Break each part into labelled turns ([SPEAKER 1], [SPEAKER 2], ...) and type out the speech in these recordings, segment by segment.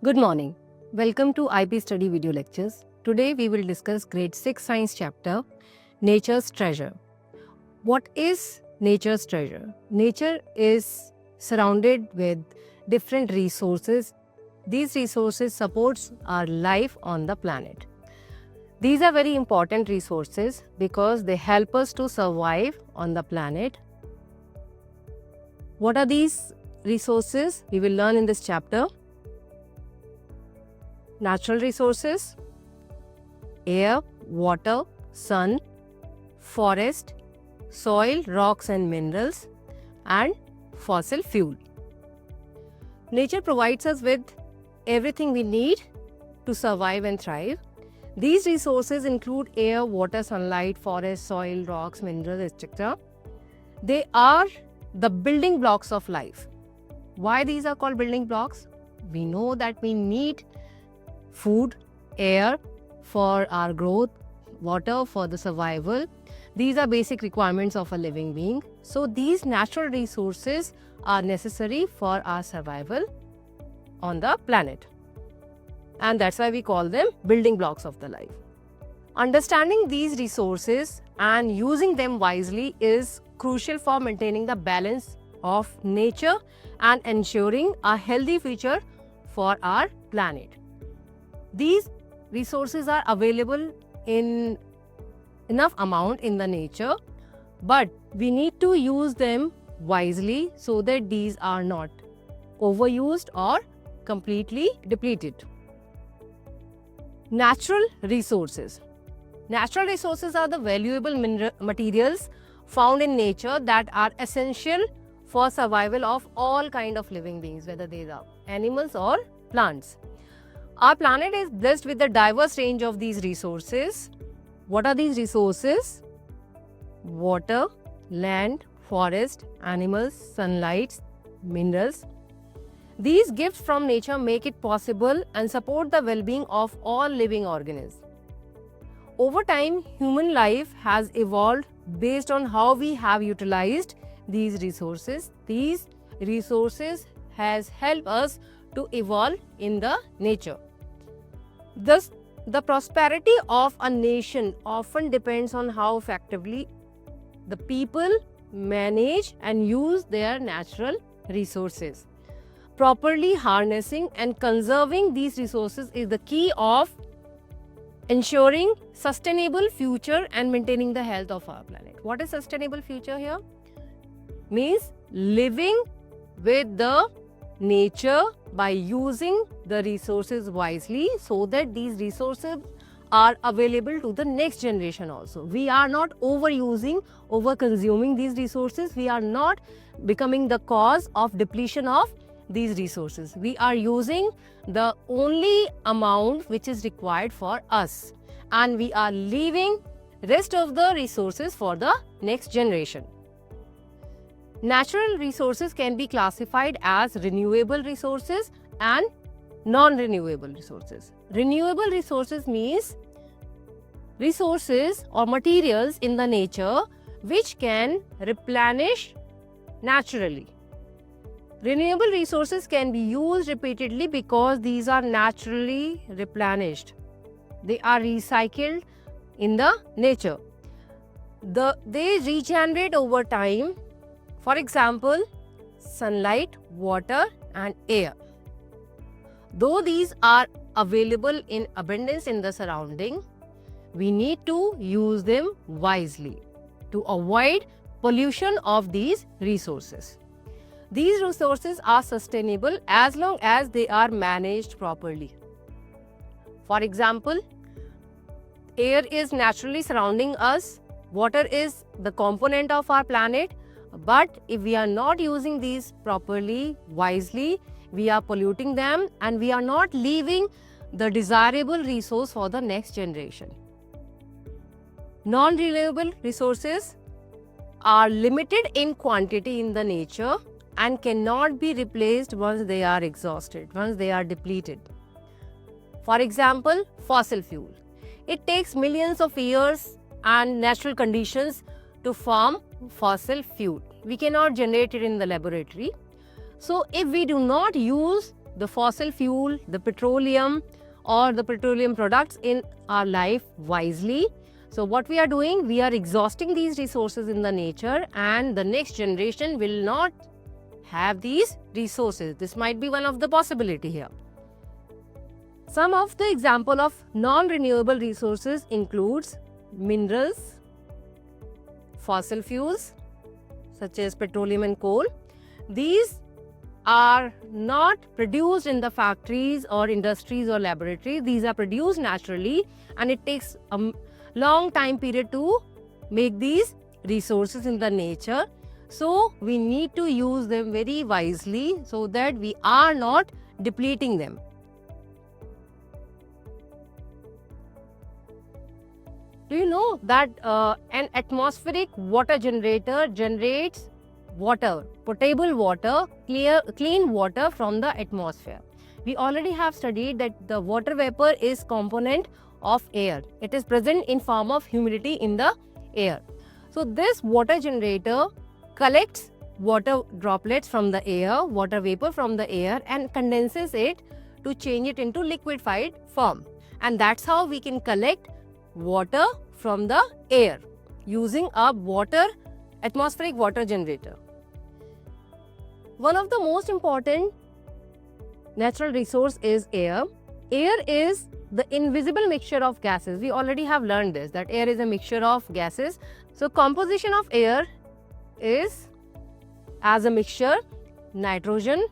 [SPEAKER 1] Good morning. Welcome to IB Study Video Lectures. Today we will discuss Grade 6 Science chapter, Nature's Treasure. What is nature's treasure? Nature is surrounded with different resources. These resources supports our life on the planet. These are very important resources because they help us to survive on the planet. What are these resources? We will learn in this chapter. Natural resources, air, water, sun, forest, soil, rocks and minerals, and fossil fuel. Nature provides us with everything we need to survive and thrive. These resources include air, water, sunlight, forest, soil, rocks, minerals, etc. They are the building blocks of life. Why these are called building blocks? We know that we need food, air for our growth, water for the survival. These are basic requirements of a living being. So these natural resources are necessary for our survival on the planet. And that's why we call them building blocks of the life. Understanding these resources and using them wisely is crucial for maintaining the balance of nature and ensuring a healthy future for our planet. These resources are available in enough amount in the nature, but we need to use them wisely so that these are not overused or completely depleted. Natural resources. Natural resources are the valuable materials found in nature that are essential for survival of all kind of living beings, whether they are animals or plants. Our planet is blessed with a diverse range of these resources. What are these resources? Water, land, forest, animals, sunlight, minerals. These gifts from nature make it possible and support the well-being of all living organisms. Over time, human life has evolved based on how we have utilized these resources. These resources has helped us to evolve in the nature. Thus, the prosperity of a nation often depends on how effectively the people manage and use their natural resources. Properly harnessing and conserving these resources is the key of ensuring sustainable future and maintaining the health of our planet. What is sustainable future here? Means living with the nature by using the resources wisely so that these resources are available to the next generation also. We are not overusing, over-consuming these resources. We are not becoming the cause of depletion of these resources. We are using the only amount which is required for us, and we are leaving rest of the resources for the next generation. Natural resources can be classified as renewable resources and non-renewable resources. Renewable resources means resources or materials in the nature which can replenish naturally. Renewable resources can be used repeatedly because these are naturally replenished. They are recycled in the nature. They regenerate over time. For example, sunlight, water, and air. Though these are available in abundance in the surrounding, we need to use them wisely to avoid pollution of these resources. These resources are sustainable as long as they are managed properly. For example, air is naturally surrounding us, water is the component of our planet, but if we are not using these properly, wisely, we are polluting them and we are not leaving the desirable resource for the next generation. Non-renewable resources are limited in quantity in the nature and cannot be replaced once they are exhausted, once they are depleted. For example, fossil fuel. It takes millions of years and natural conditions to form fossil fuel. We cannot generate it in the laboratory. So if we do not use the fossil fuel, the petroleum or the petroleum products in our life wisely. So what we are doing, we are exhausting these resources in the nature, and the next generation will not have these resources. This might be one of the possibility here. Some of the example of non-renewable resources includes minerals, fossil fuels such as petroleum and coal. These are not produced in the factories or industries or laboratories. These are produced naturally, and it takes a long time period to make these resources in the nature. So we need to use them very wisely so that we are not depleting them. Do you know that an atmospheric water generator generates water, potable water, clean water from the atmosphere? We already have studied that the water vapor is component of air. It is present in form of humidity in the air. So this water generator collects water droplets from the air, water vapor from the air, and condenses it to change it into liquefied form. And that's how we can collect water from the air using a atmospheric water generator. One of the most important natural resource is air. Air is the invisible mixture of gases. We already have learned this, that air is a mixture of gases. So composition of air is as a mixture: nitrogen,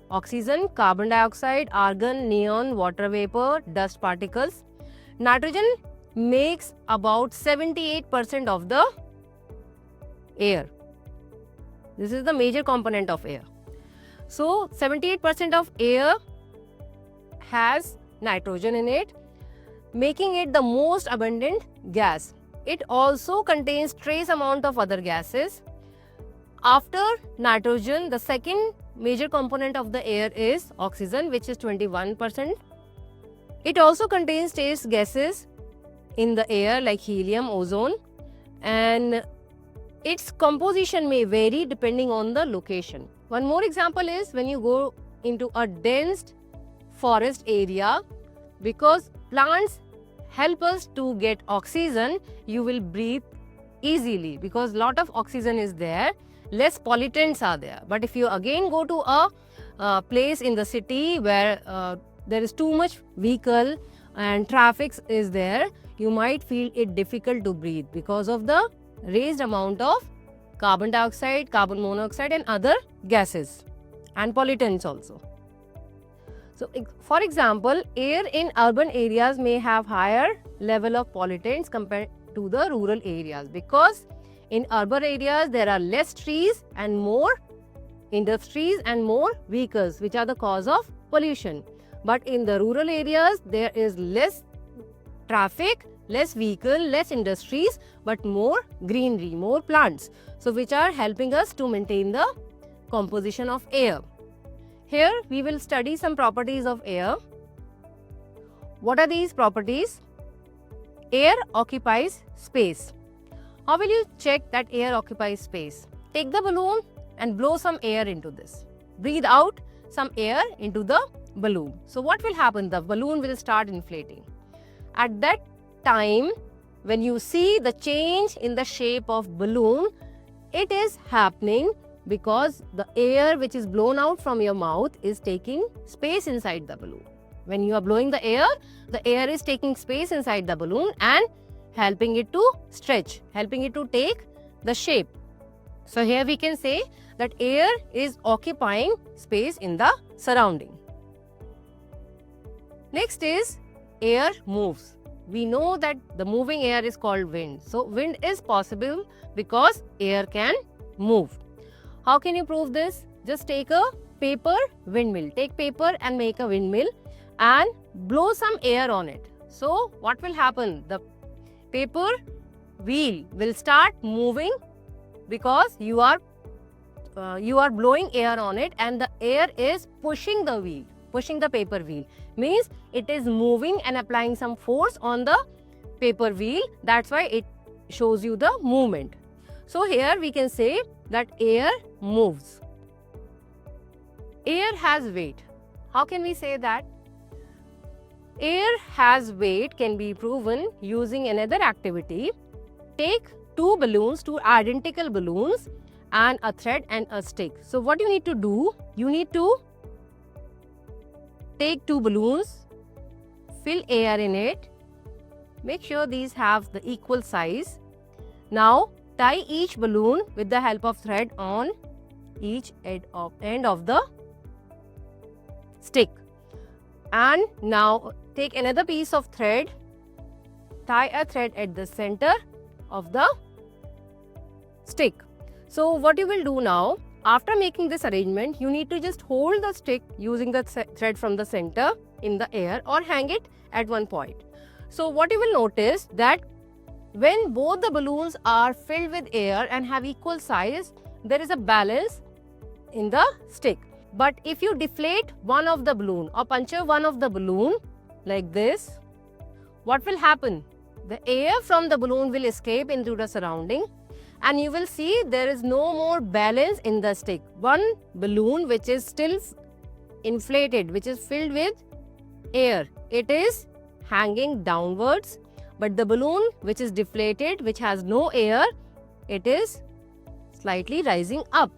[SPEAKER 1] oxygen, carbon dioxide, argon, neon, water vapor, dust particles. Nitrogen makes about 78% of the air. This is the major component of air. So 78% of air has nitrogen in it, making it the most abundant gas. It also contains trace amount of other gases. After nitrogen, the second major component of the air is oxygen, which is 21%. It also contains trace gases in the air like helium, ozone, and its composition may vary depending on the location. One more example is when you go into a dense forest area, because plants help us to get oxygen, you will breathe easily because lot of oxygen is there, less pollutants are there. But if you again go to a place in the city where there is too much vehicle and traffic is there, you might feel it difficult to breathe because of the raised amount of carbon dioxide, carbon monoxide and other gases and pollutants also. So, for example, air in urban areas may have higher level of pollutants compared to the rural areas, because in urban areas there are less trees and more industries and more vehicles, which are the cause of pollution. But in the rural areas there is less traffic, less vehicle, less industries, but more greenery, more plants, so which are helping us to maintain the composition of air. Here we will study some properties of air. What are these properties? Air occupies space. How will you check that air occupies space? Take the balloon and blow some air into this. Breathe out some air into the balloon. So what will happen? The balloon will start inflating. At that time, when you see the change in the shape of balloon, it is happening because the air which is blown out from your mouth is taking space inside the balloon. When you are blowing the air is taking space inside the balloon and helping it to stretch, helping it to take the shape. So here we can say that air is occupying space in the surrounding. Next is air moves. We know that the moving air is called wind. So wind is possible because air can move. How can you prove this? Just take a paper windmill. Take paper and make a windmill and blow some air on it. So what will happen? The paper wheel will start moving because you are blowing air on it, and the air is pushing the wheel, pushing the paper wheel. Means it is moving and applying some force on the paper wheel. That's why it shows you the movement. So here we can say that air moves. Air has weight. How can we say that? Air has weight can be proven using another activity. Take two balloons, two identical balloons, and a thread and a stick. So what you need to do, you need to take two balloons, fill air in it, make sure these have the equal size. Now tie each balloon with the help of thread on each end of the stick. And now take another piece of thread, tie a thread at the center of the stick. So what you will do now, after making this arrangement, you need to just hold the stick using the thread from the center in the air or hang it at one point. So what you will notice that when both the balloons are filled with air and have equal size, there is a balance in the stick. But if you deflate one of the balloon or puncture one of the balloon like this, what will happen? The air from the balloon will escape into the surrounding, and you will see there is no more balance in the stick. One balloon which is still inflated, which is filled with air, it is hanging downwards, but the balloon which is deflated, which has no air, it is slightly rising up.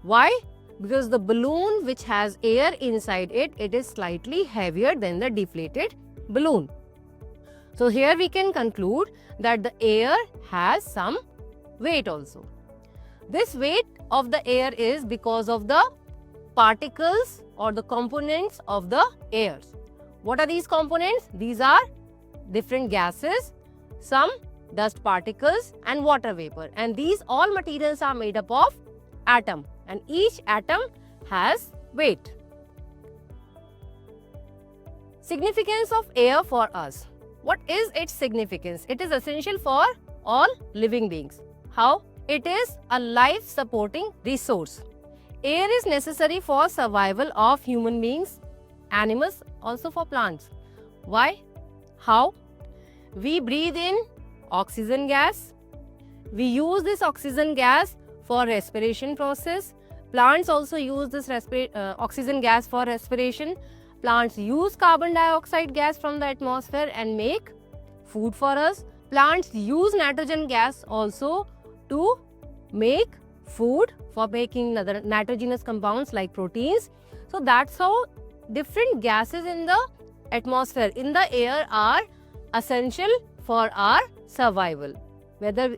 [SPEAKER 1] Why? Because the balloon which has air inside it, it is slightly heavier than the deflated balloon. So here we can conclude that the air has some weight also. This weight of the air is because of the particles or the components of the air. What are these components? These are different gases, some dust particles and water vapor, and these all materials are made up of atom, and each atom has weight. Significance of air for us. What is its significance? It is essential for all living beings. How? It is a life-supporting resource. Air is necessary for survival of human beings, animals, also for plants. Why? How? We breathe in oxygen gas. We use this oxygen gas for respiration process. Plants also use this oxygen gas for respiration. Plants use carbon dioxide gas from the atmosphere and make food for us. Plants use nitrogen gas also to make food, for making other nitrogenous compounds like proteins. So that's how different gases in the atmosphere, in the air, are essential for our survival, whether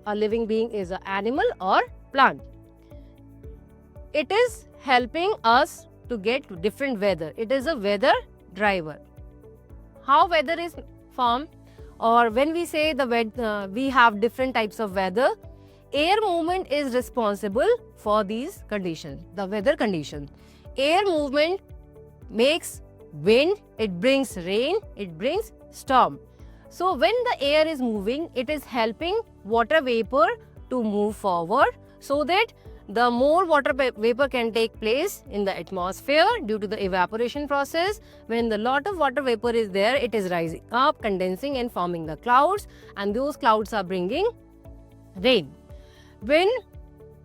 [SPEAKER 1] a living being is an animal or plant. It is helping us to get different weather. It is a weather driver. How weather is formed, or when we say the weather, we have different types of weather. Air movement is responsible for these conditions, the weather conditions. Air movement makes wind, it brings rain, it brings storm. So when the air is moving, it is helping water vapor to move forward, so that the more water vapor can take place in the atmosphere due to the evaporation process. When the lot of water vapor is there, it is rising up, condensing and forming the clouds, and those clouds are bringing rain. When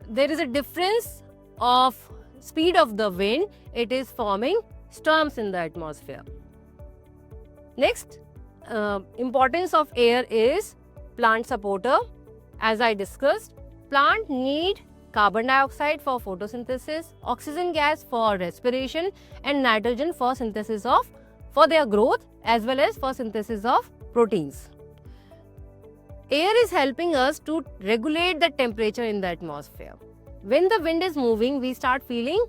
[SPEAKER 1] there is a difference of speed of the wind, it is forming storms in the atmosphere. Next, importance of air is plant supporter. As I discussed, plant need carbon dioxide for photosynthesis, oxygen gas for respiration, and nitrogen for synthesis of, for their growth, as well as for synthesis of proteins. Air is helping us to regulate the temperature in the atmosphere. When the wind is moving, we start feeling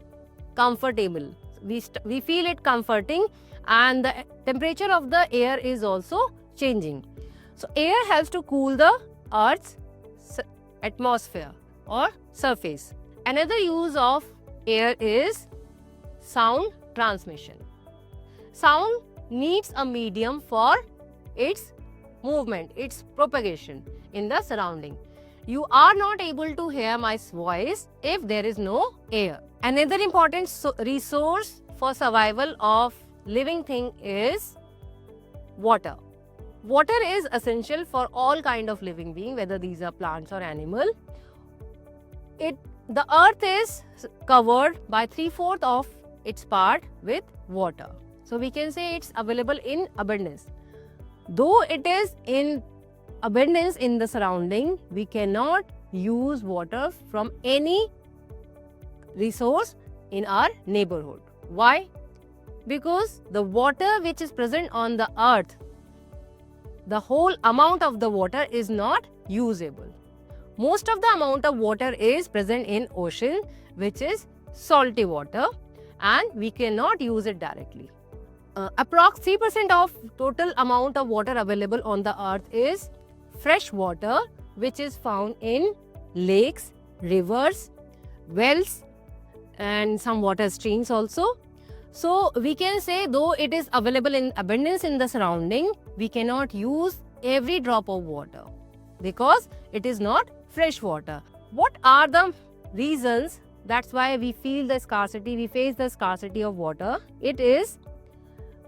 [SPEAKER 1] comfortable. We feel it comforting, and the temperature of the air is also changing. So air helps to cool the Earth's atmosphere or surface. Another use of air is sound transmission. Sound needs a medium for its movement, its propagation in the surrounding. You are not able to hear my voice if there is no air. Another important resource for survival of living thing is water. Water is essential for all kind of living being, whether these are plants or animal. The earth is covered by 3/4 of its part with water. So we can say it's available in abundance. Though it is in abundance in the surrounding, we cannot use water from any resource in our neighborhood. Why? Because the water which is present on the earth, the whole amount of the water is not usable. Most of the amount of water is present in ocean, which is salty water, and we cannot use it directly. Approx 3% of total amount of water available on the earth is fresh water, which is found in lakes, rivers, wells, and some water streams also. So we can say, though it is available in abundance in the surrounding, we cannot use every drop of water because it is not fresh water. What are the reasons? That's why we feel the scarcity, we face the scarcity of water. It is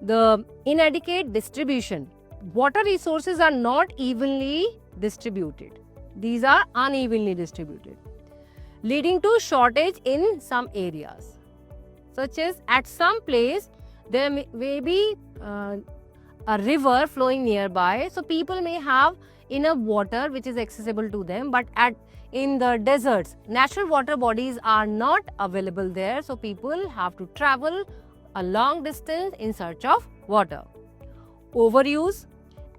[SPEAKER 1] the inadequate distribution. Water resources are not evenly distributed. These are unevenly distributed, leading to shortage in some areas. Such as at some place there may be a river flowing nearby, so people may have enough water which is accessible to them, but in the deserts natural water bodies are not available there, so people have to travel a long distance in search of water. Overuse.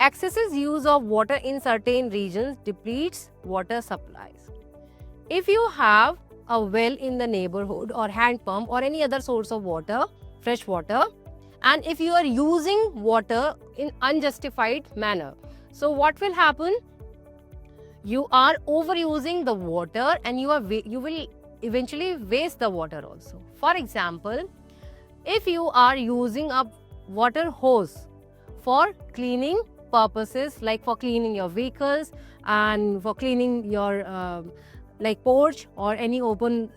[SPEAKER 1] Excessive use of water in certain regions depletes water supplies. If you have a well in the neighborhood or hand pump or any other source of water, fresh water, and if you are using water in unjustified manner, so what will happen? You are overusing the water and you will eventually waste the water also. For example, if you are using a water hose for cleaning purposes, like for cleaning your vehicles and for cleaning your like porch or any open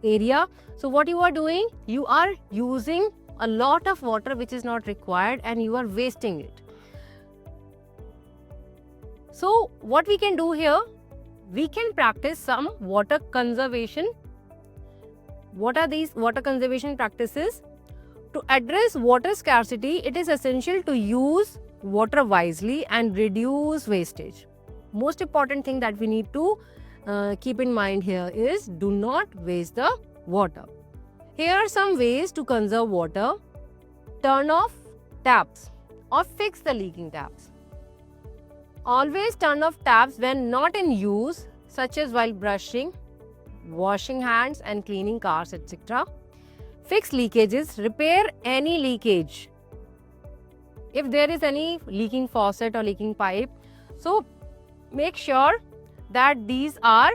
[SPEAKER 1] area, so what you are doing, you are using a lot of water which is not required and you are wasting it. So what we can do here, we can practice some water conservation. What are these water conservation practices? To address water scarcity, it is essential to use water wisely and reduce wastage. Most important thing that we need to keep in mind here is do not waste the water. Here are some ways to conserve water. Turn off taps or fix the leaking taps. Always turn off taps when not in use, such as while brushing, washing hands and cleaning cars, etc. Fix leakages, repair any leakage. If there is any leaking faucet or leaking pipe, so make sure that these are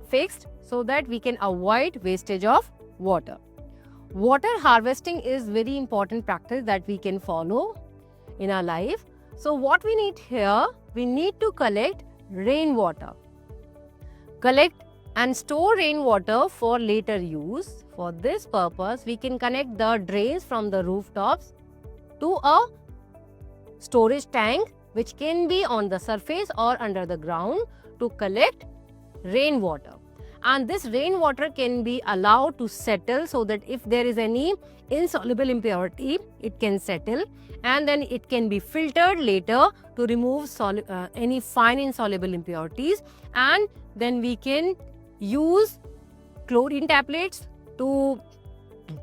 [SPEAKER 1] fixed so that we can avoid wastage of water. Water harvesting is very important practice that we can follow in our life. So what we need here, we need to collect rainwater. Collect and store rainwater for later use. For this purpose, we can connect the drains from the rooftops to a storage tank which can be on the surface or under the ground to collect rainwater. And this rainwater can be allowed to settle so that if there is any insoluble impurity, it can settle and then it can be filtered later to remove any fine insoluble impurities, and then we can use chlorine tablets to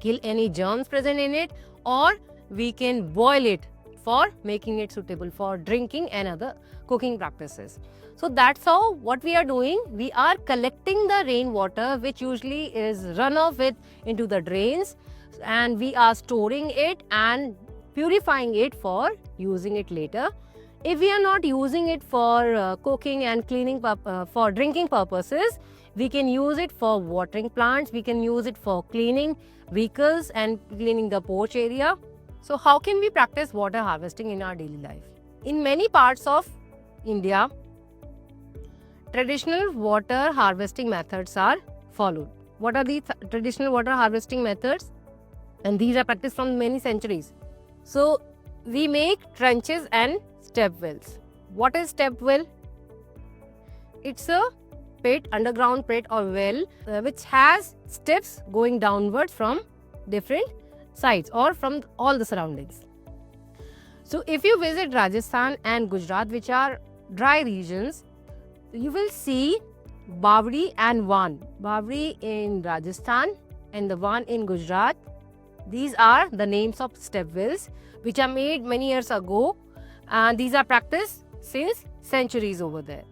[SPEAKER 1] kill any germs present in it, or we can boil it for making it suitable for drinking and other cooking practices. So that's how what we are doing. We are collecting the rainwater which usually is runoff into the drains, and we are storing it and purifying it for using it later. If we are not using it for cooking and cleaning for drinking purposes, we can use it for watering plants, we can use it for cleaning vehicles and cleaning the porch area. So how can we practice water harvesting in our daily life? In many parts of India, traditional water harvesting methods are followed. What are these traditional water harvesting methods? And these are practiced from many centuries. So we make trenches and step wells. What is step well? It's a pit, underground pit or well which has steps going downwards from different sites or from all the surroundings. So if you visit Rajasthan and Gujarat, which are dry regions, you will see Bawri and Van. Bawri in Rajasthan and the Van in Gujarat. These are the names of step wells which are made many years ago, and these are practiced since centuries over there.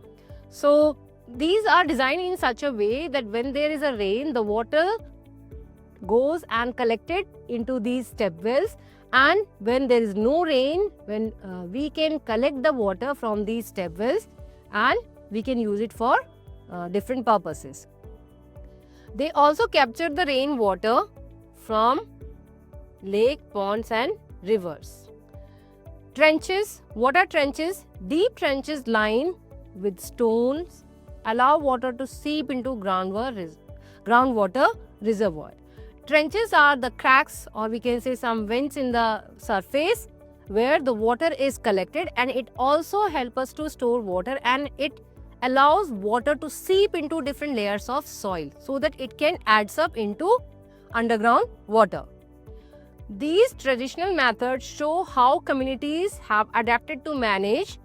[SPEAKER 1] So these are designed in such a way that when there is a rain, the water goes and collected into these step wells, and when there is no rain, when we can collect the water from these step wells and we can use it for different purposes. They also capture the rainwater from lake, ponds and rivers. Trenches. What are trenches? Deep trenches lined with stones allow water to seep into groundwater reservoir. Trenches are the cracks, or we can say some vents in the surface where the water is collected, and it also helps us to store water, and it allows water to seep into different layers of soil so that it can adds up into underground water. These traditional methods show how communities have adapted to manage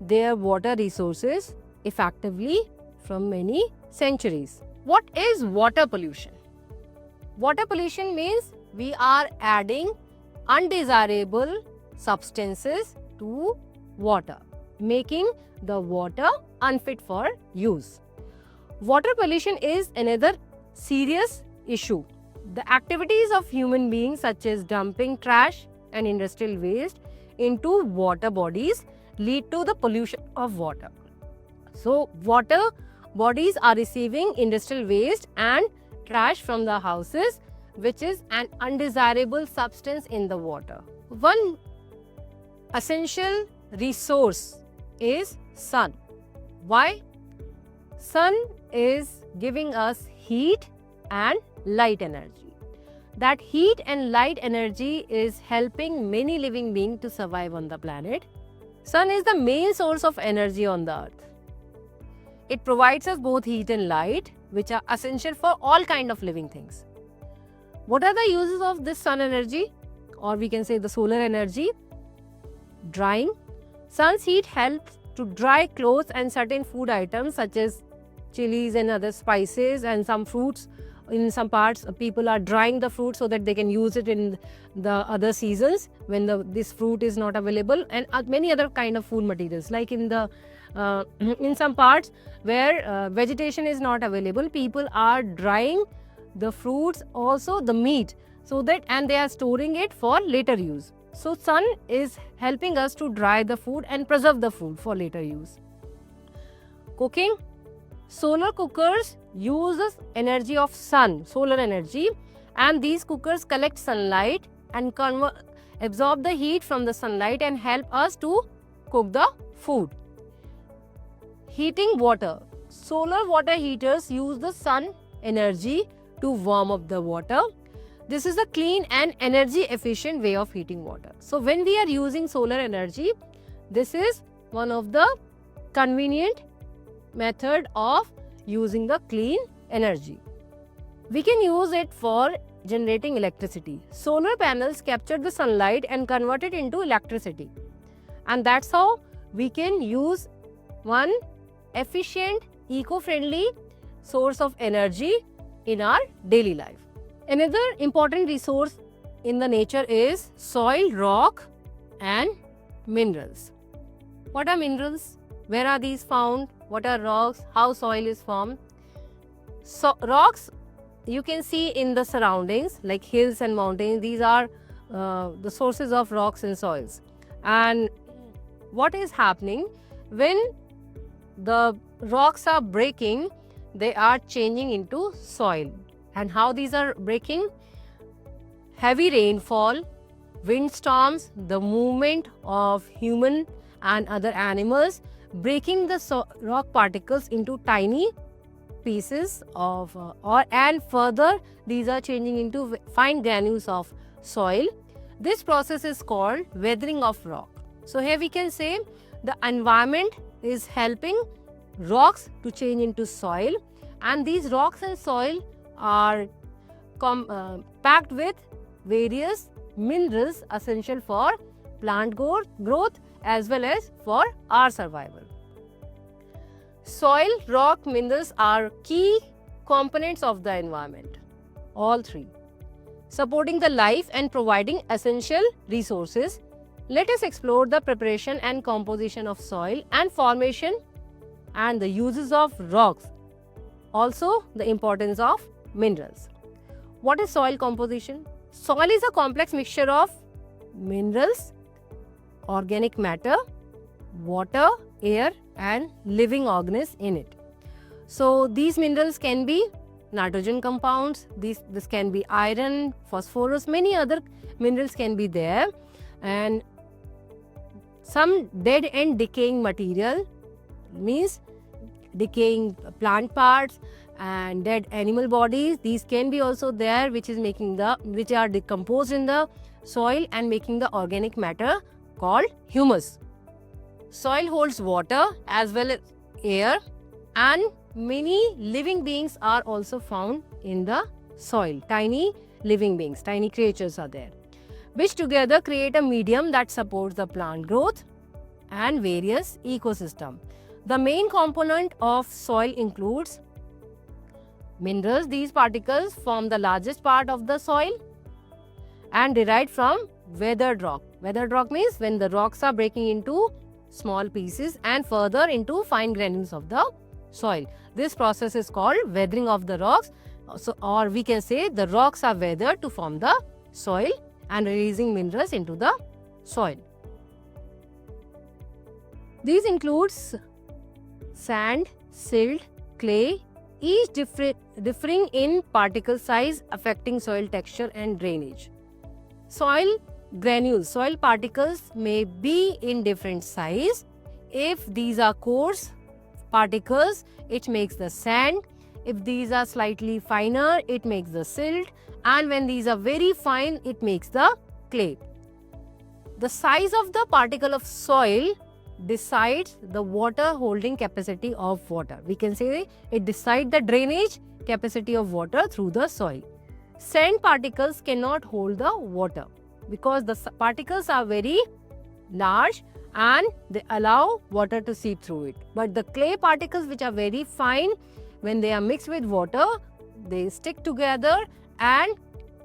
[SPEAKER 1] their water resources effectively from many centuries. What is water pollution? Water pollution means we are adding undesirable substances to water, making the water unfit for use. Water pollution is another serious issue. The activities of human beings, such as dumping trash and industrial waste into water bodies, lead to the pollution of water. So, water bodies are receiving industrial waste and trash from the houses, which is an undesirable substance in the water. One essential resource is sun. Why? Sun is giving us heat and light energy. That heat and light energy is helping many living beings to survive on the planet. Sun is the main source of energy on the earth. It provides us both heat and light, which are essential for all kind of living things. What are the uses of this sun energy, or we can say the solar energy? Drying. Sun's heat helps to dry clothes and certain food items such as chilies and other spices and some fruits. In some parts, people are drying the fruit so that they can use it in the other seasons when this fruit is not available, and many other kind of food materials. Like in some parts where vegetation is not available, people are drying the fruits, also the meat, so that, and they are storing it for later use. So sun is helping us to dry the food and preserve the food for later use. Cooking. Solar cookers uses energy of sun, solar energy, and these cookers collect sunlight and absorb the heat from the sunlight and help us to cook the food. Heating water. Solar water heaters use the sun energy to warm up the water. This is a clean and energy efficient way of heating water. So when we are using solar energy, this is one of the convenient method of using the clean energy. We can use it for generating electricity. Solar panels capture the sunlight and convert it into electricity. And that's how we can use one efficient, eco-friendly source of energy in our daily life. Another important resource in the nature is soil, rock and minerals. What are minerals? Where are these found? What are rocks? How soil is formed? So rocks you can see in the surroundings like hills and mountains. These are the sources of rocks and soils. And what is happening when the rocks are breaking, they are changing into soil. And how these are breaking? Heavy rainfall, windstorms, the movement of human and other animals, breaking the rock particles into tiny pieces of and further these are changing into fine granules of soil. This process is called weathering of rock. So here we can say the environment is helping rocks to change into soil, and these rocks and soil are packed with various minerals essential for plant growth as well as for our survival. Soil, rock, minerals are key components of the environment, all three, supporting the life and providing essential resources. Let us explore the preparation and composition of soil and formation and the uses of rocks, also the importance of minerals. What is soil composition? Soil is a complex mixture of minerals, organic matter, water, air and living organisms in it. So these minerals can be nitrogen compounds, this can be iron, phosphorus, many other minerals can be there, and some dead and decaying material means decaying plant parts and dead animal bodies. These can be also there, which are decomposed in the soil and making the organic matter called humus. Soil holds water as well as air, and many living beings are also found in the soil. Tiny living beings, tiny creatures are there, which together create a medium that supports the plant growth and various ecosystems. The main component of soil includes minerals. These particles form the largest part of the soil and derived from weathered rock. Weathered rock means when the rocks are breaking into small pieces and further into fine granules of the soil. This process is called weathering of the rocks, or we can say the rocks are weathered to form the soil and releasing minerals into the soil. These includes sand, silt, clay, each differing in particle size, affecting soil texture and drainage. Soil granules, soil particles may be in different size. If these are coarse particles, it makes the sand. If these are slightly finer, it makes the silt. And when these are very fine, it makes the clay. The size of the particle of soil decides the water holding capacity of water. We can say it decides the drainage capacity of water through the soil. Sand particles cannot hold the water because the particles are very large and they allow water to seep through it. But the clay particles, which are very fine, when they are mixed with water, they stick together and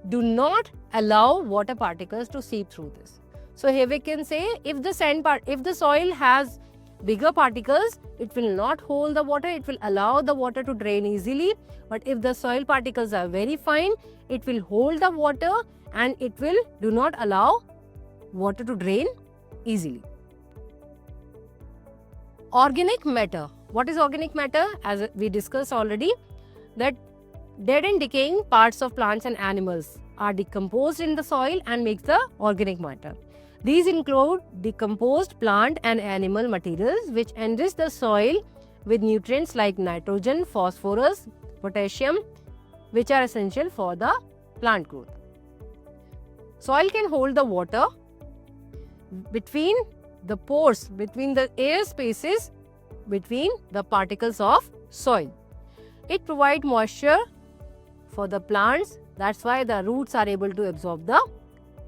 [SPEAKER 1] do not allow water particles to seep through this. So here we can say if the soil has bigger particles, it will not hold the water, it will allow the water to drain easily. But if the soil particles are very fine, it will hold the water and it will do not allow water to drain easily. Organic matter. What is organic matter? As we discussed already, that dead and decaying parts of plants and animals are decomposed in the soil and makes the organic matter. These include decomposed plant and animal materials which enrich the soil with nutrients like nitrogen, phosphorus, potassium, which are essential for the plant growth. Soil can hold the water between the pores, between the air spaces, between the particles of soil. It provides moisture for the plants. That's why the roots are able to absorb the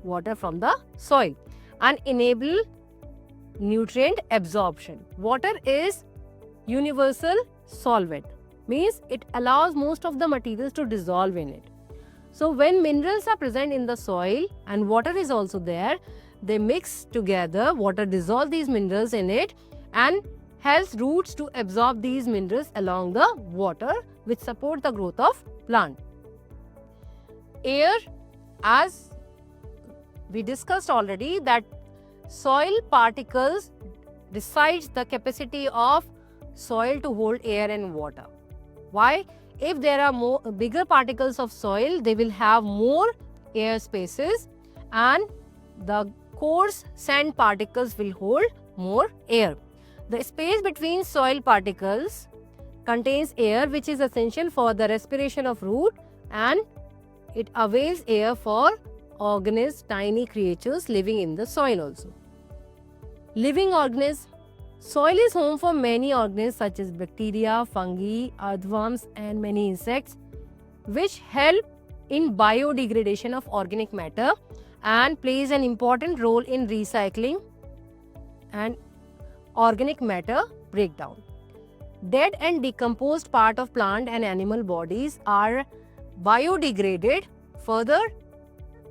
[SPEAKER 1] water from the soil and enable nutrient absorption. Water is universal solvent, means it allows most of the materials to dissolve in it. So when minerals are present in the soil and water is also there, they mix together, water dissolve these minerals in it and helps roots to absorb these minerals along the water, which support the growth of plant. Air, as we discussed already, that soil particles decides the capacity of soil to hold air and water. Why? If there are bigger particles of soil, they will have more air spaces and the coarse sand particles will hold more air. The space between soil particles contains air which is essential for the respiration of root and it avails air for organisms, tiny creatures living in the soil also. Living organisms. Soil is home for many organisms such as bacteria, fungi, earthworms and many insects which help in biodegradation of organic matter and plays an important role in recycling and organic matter breakdown. Dead and decomposed part of plant and animal bodies are biodegraded, further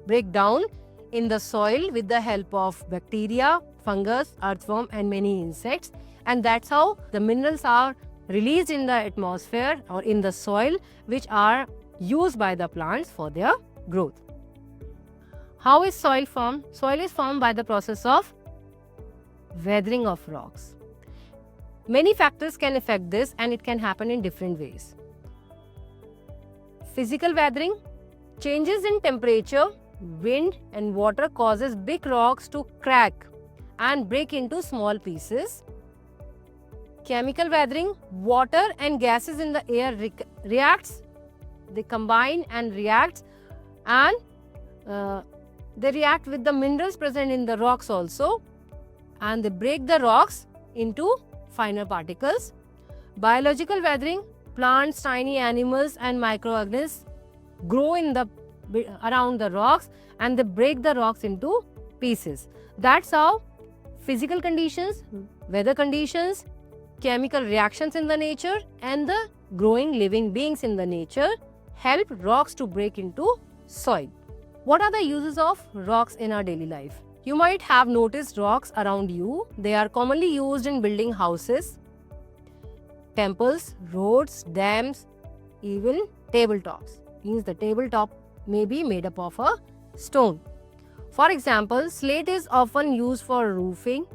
[SPEAKER 1] break down in the soil with the help of bacteria, fungus, earthworm and many insects, and that's how the minerals are released in the atmosphere or in the soil, which are used by the plants for their growth. How is soil formed? Soil is formed by the process of weathering of rocks. Many factors can affect this and it can happen in different ways. Physical weathering, changes in temperature, wind and water causes big rocks to crack and break into small pieces. Chemical weathering, water and gases in the air reacts, they combine and react, and they react with the minerals present in the rocks also, and they break the rocks into finer particles. Biological weathering, plants, tiny animals and microorganisms grow in the around the rocks and they break the rocks into pieces. That's how physical conditions, weather conditions, chemical reactions in the nature and the growing living beings in the nature help rocks to break into soil. What are the uses of rocks in our daily life? You might have noticed rocks around you. They are commonly used in building houses, temples, roads, dams, even tabletops. Means the tabletop may be made up of a stone. For example, slate is often used for roofing.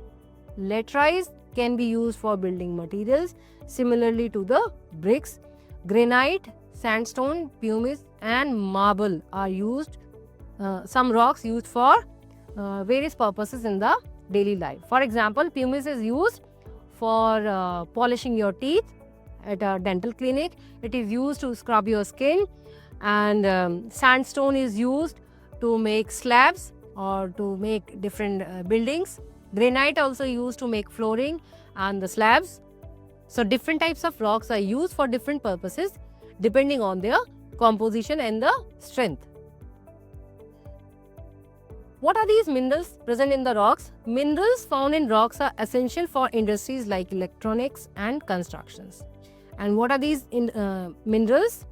[SPEAKER 1] Laterites can be used for building materials, similarly to the bricks. Granite, sandstone, pumice and marble are used. Some rocks used for various purposes in the daily life. For example, pumice is used for polishing your teeth at a dental clinic. It is used to scrub your skin, and sandstone is used to make slabs or to make different buildings. Granite also used to make flooring and the slabs. So different types of rocks are used for different purposes depending on their composition and the strength. What are these minerals present in the rocks? Minerals found in rocks are essential for industries like electronics and constructions. And what are these minerals?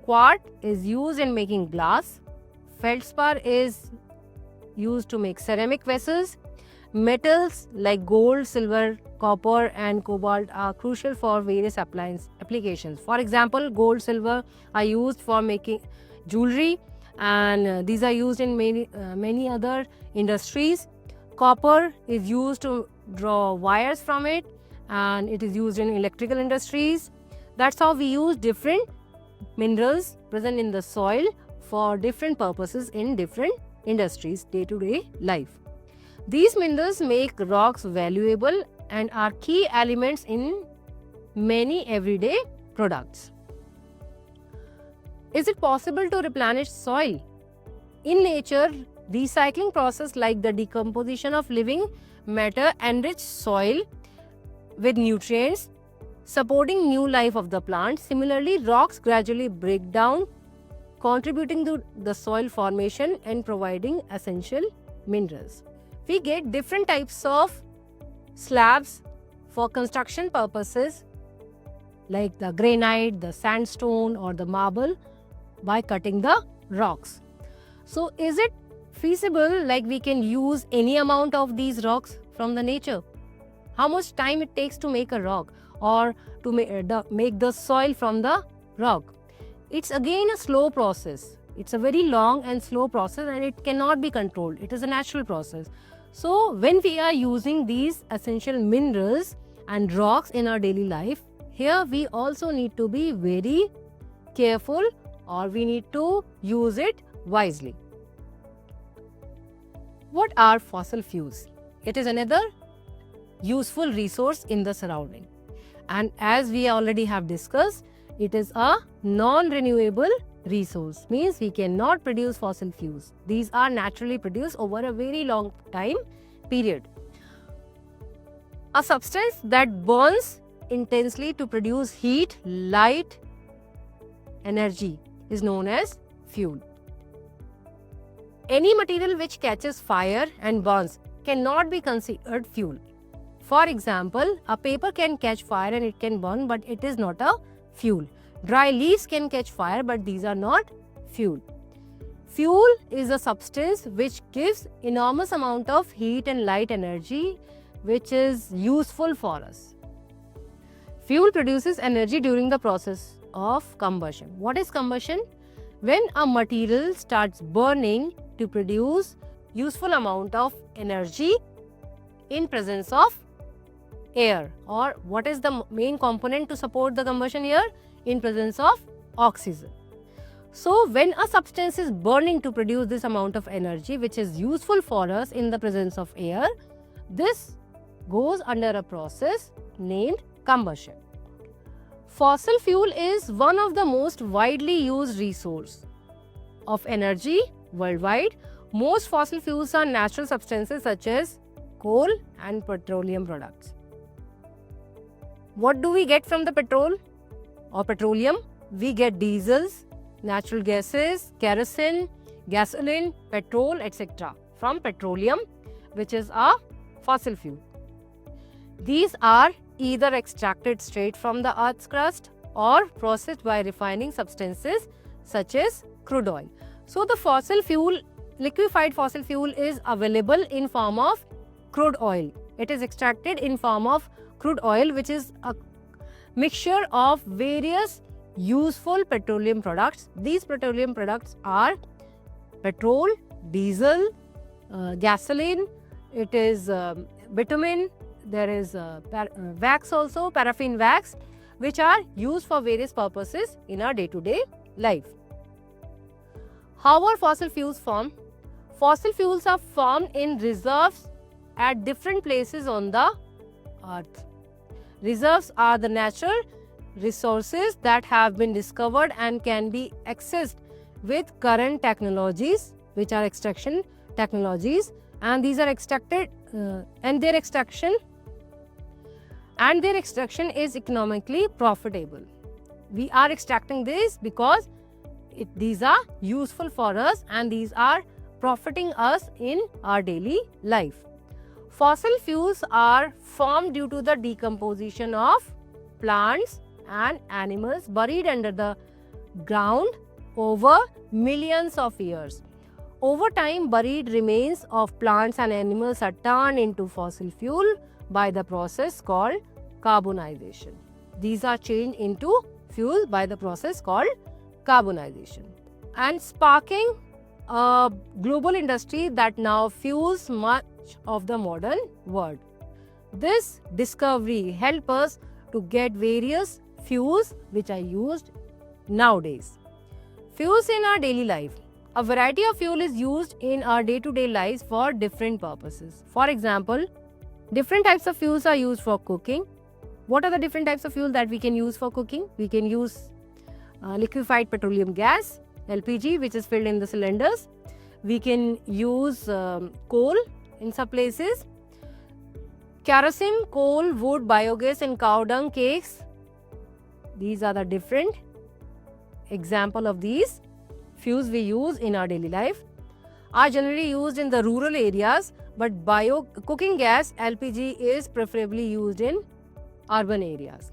[SPEAKER 1] Quartz is used in making glass. Feldspar is used to make ceramic vessels. Metals like gold, silver, copper and cobalt are crucial for various applications. For example, gold, silver are used for making jewelry, and these are used in many other industries. Copper is used to draw wires from it, and it is used in electrical industries. That's how we use different minerals present in the soil for different purposes in different industries, day-to-day life. These minerals make rocks valuable and are key elements in many everyday products. Is it possible to replenish soil? In nature, recycling process like the decomposition of living matter enrich soil with nutrients, supporting new life of the plant. Similarly, rocks gradually break down, contributing to the soil formation and providing essential minerals. We get different types of slabs for construction purposes like the granite, the sandstone or the marble by cutting the rocks. So is it feasible, like we can use any amount of these rocks from the nature? How much time it takes to make a rock or to make the soil from the rock? It's again a slow process. It's a very long and slow process and it cannot be controlled. It is a natural process. So when we are using these essential minerals and rocks in our daily life, here we also need to be very careful, or we need to use it wisely. What are fossil fuels? It is another useful resource in the surrounding. And as we already have discussed, it is a non-renewable resource, means we cannot produce fossil fuels. These are naturally produced over a very long time period. A substance that burns intensely to produce heat, light, energy is known as fuel. Any material which catches fire and burns cannot be considered fuel. For example, a paper can catch fire and it can burn, but it is not a fuel. Dry leaves can catch fire, but these are not fuel. Fuel is a substance which gives enormous amount of heat and light energy, which is useful for us. Fuel produces energy during the process of combustion. What is combustion? When a material starts burning to produce useful amount of energy in presence of air. Or what is the main component to support the combustion here? In presence of oxygen. So when a substance is burning to produce this amount of energy which is useful for us in the presence of air, this goes under a process named combustion. Fossil fuel is one of the most widely used resource of energy worldwide. Most fossil fuels are natural substances such as coal and petroleum products. What do we get from the petrol or petroleum? We get diesels, natural gases, kerosene, gasoline, petrol, etc. from petroleum, which is a fossil fuel. These are either extracted straight from the earth's crust or processed by refining substances such as crude oil. So the fossil fuel, liquefied fossil fuel is available in form of crude oil. It is extracted in form of crude oil, which is a mixture of various useful petroleum products. These petroleum products are petrol, diesel, gasoline, it is bitumen, there is wax also, paraffin wax, which are used for various purposes in our day-to-day life. How are fossil fuels formed? Fossil fuels are formed in reserves at different places on the earth. Reserves are the natural resources that have been discovered and can be accessed with current technologies, which are extraction technologies, and these are extracted and their extraction is economically profitable. We are extracting this because these are useful for us and these are profiting us in our daily life. Fossil fuels are formed due to the decomposition of plants and animals buried under the ground over millions of years. Over time, buried remains of plants and animals are turned into fossil fuel by the process called carbonization. These are changed into fuel by the process called carbonization, and sparking a global industry that now fuels much of the modern world. This discovery helps us to get various fuels which are used nowadays. Fuels in our daily life. A variety of fuel is used in our day-to-day lives for different purposes. For example, different types of fuels are used for cooking. What are the different types of fuel that we can use for cooking? We can use liquefied petroleum gas, LPG, which is filled in the cylinders. We can use coal in some places. Kerosene, coal, wood, biogas and cow dung cakes. These are the different example of these fuels we use in our daily life. Are generally used in the rural areas, but cooking gas LPG is preferably used in urban areas.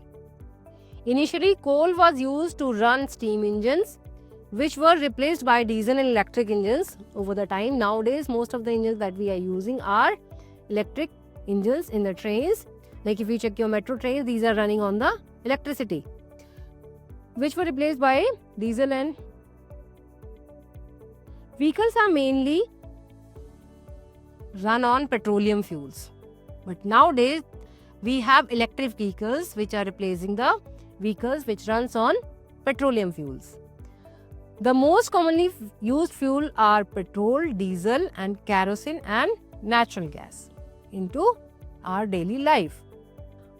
[SPEAKER 1] Initially, coal was used to run steam engines, which were replaced by diesel and electric engines over the time. Nowadays, most of the engines that we are using are electric engines in the trains. Like if you check your metro trains, these are running on the electricity, which were replaced by diesel, and vehicles are mainly run on petroleum fuels. But nowadays, we have electric vehicles which are replacing the vehicles which runs on petroleum fuels. The most commonly used fuel are petrol, diesel and kerosene and natural gas into our daily life.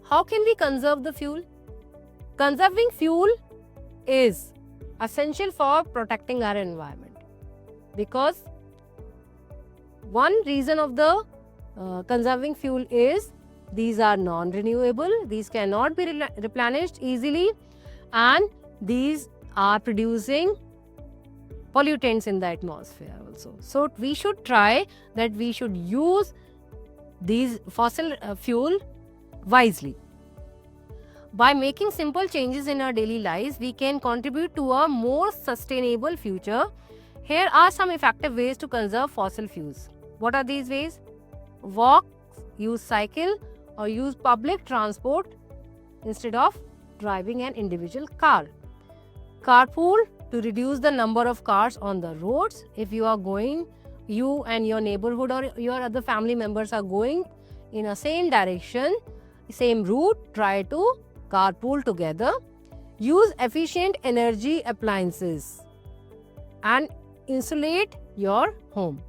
[SPEAKER 1] How can we conserve the fuel? Conserving fuel is essential for protecting our environment, because one reason of the conserving fuel is these are non-renewable, these cannot be replenished easily, and these are producing pollutants in the atmosphere also. So we should try that we should use these fossil fuel wisely. By making simple changes in our daily lives, we can contribute to a more sustainable future. Here are some effective ways to conserve fossil fuels. What are these ways? Walk, use cycle, or use public transport instead of driving an individual car. Carpool to reduce the number of cars on the roads. If you are going, you and your neighborhood or your other family members are going in a same direction, same route, try to carpool together. Use efficient energy appliances and insulate your home.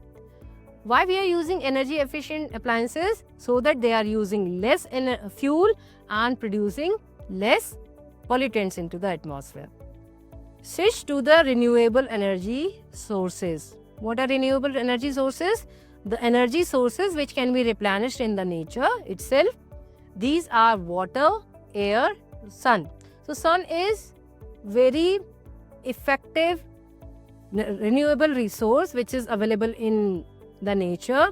[SPEAKER 1] Why we are using energy efficient appliances? So that they are using less fuel and producing less pollutants into the atmosphere. Switch to the renewable energy sources. What are renewable energy sources? The energy sources which can be replenished in the nature itself. These are water, air, sun. So sun is very effective renewable resource which is available in the nature.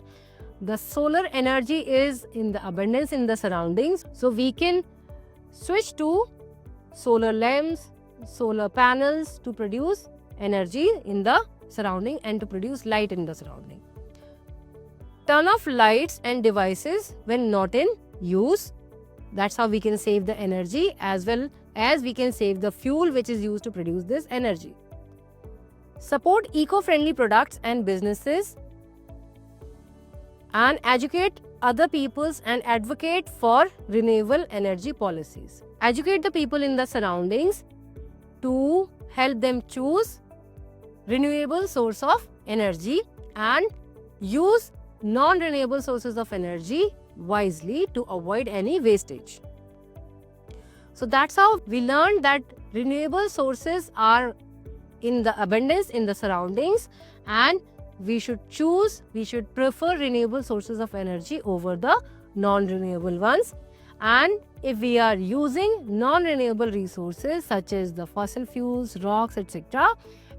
[SPEAKER 1] The solar energy is in the abundance in the surroundings. So we can switch to solar lamps, solar panels to produce energy in the surrounding and to produce light in the surrounding. Turn off lights and devices when not in use. That's how we can save the energy as well as we can save the fuel which is used to produce this energy. Support eco-friendly products and businesses and educate other peoples and advocate for renewable energy policies. Educate the people in the surroundings to help them choose renewable source of energy and use non-renewable sources of energy wisely to avoid any wastage. So that's how we learned that renewable sources are in the abundance in the surroundings and we should prefer renewable sources of energy over the non-renewable ones. And if we are using non-renewable resources such as the fossil fuels, rocks, etc.,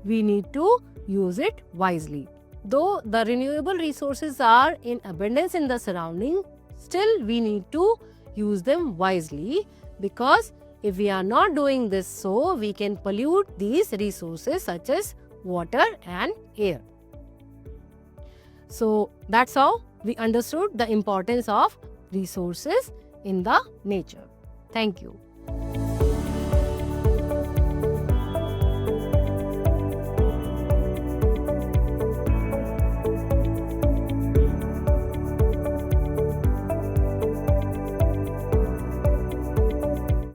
[SPEAKER 1] we need to use it wisely. Though the renewable resources are in abundance in the surrounding, still we need to use them wisely, because if we are not doing this, so we can pollute these resources such as water and air. So that's how we understood the importance of resources in the nature. Thank you.